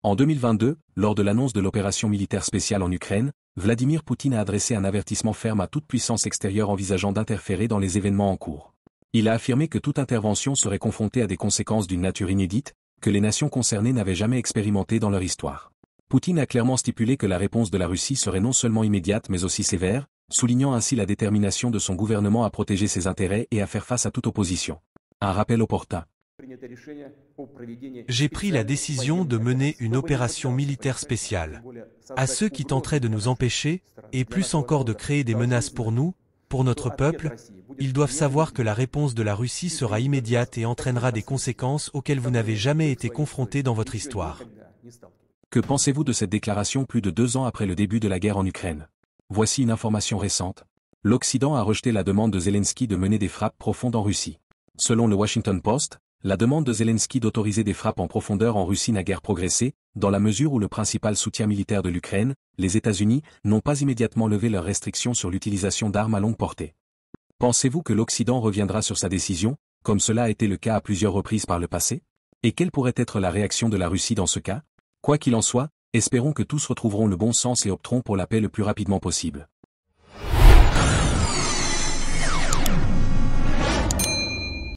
En 2022, lors de l'annonce de l'opération militaire spéciale en Ukraine, Vladimir Poutine a adressé un avertissement ferme à toute puissance extérieure envisageant d'interférer dans les événements en cours. Il a affirmé que toute intervention serait confrontée à des conséquences d'une nature inédite, que les nations concernées n'avaient jamais expérimentées dans leur histoire. Poutine a clairement stipulé que la réponse de la Russie serait non seulement immédiate mais aussi sévère, soulignant ainsi la détermination de son gouvernement à protéger ses intérêts et à faire face à toute opposition. Un rappel opportun. J'ai pris la décision de mener une opération militaire spéciale. À ceux qui tenteraient de nous empêcher, et plus encore de créer des menaces pour nous, pour notre peuple, ils doivent savoir que la réponse de la Russie sera immédiate et entraînera des conséquences auxquelles vous n'avez jamais été confrontés dans votre histoire. Que pensez-vous de cette déclaration plus de 2 ans après le début de la guerre en Ukraine? Voici une information récente. L'Occident a rejeté la demande de Zelensky de mener des frappes profondes en Russie. Selon le Washington Post, la demande de Zelensky d'autoriser des frappes en profondeur en Russie n'a guère progressé, dans la mesure où le principal soutien militaire de l'Ukraine, les États-Unis, n'ont pas immédiatement levé leurs restrictions sur l'utilisation d'armes à longue portée. Pensez-vous que l'Occident reviendra sur sa décision, comme cela a été le cas à plusieurs reprises par le passé? Et quelle pourrait être la réaction de la Russie dans ce cas? Quoi qu'il en soit, espérons que tous retrouveront le bon sens et opteront pour la paix le plus rapidement possible.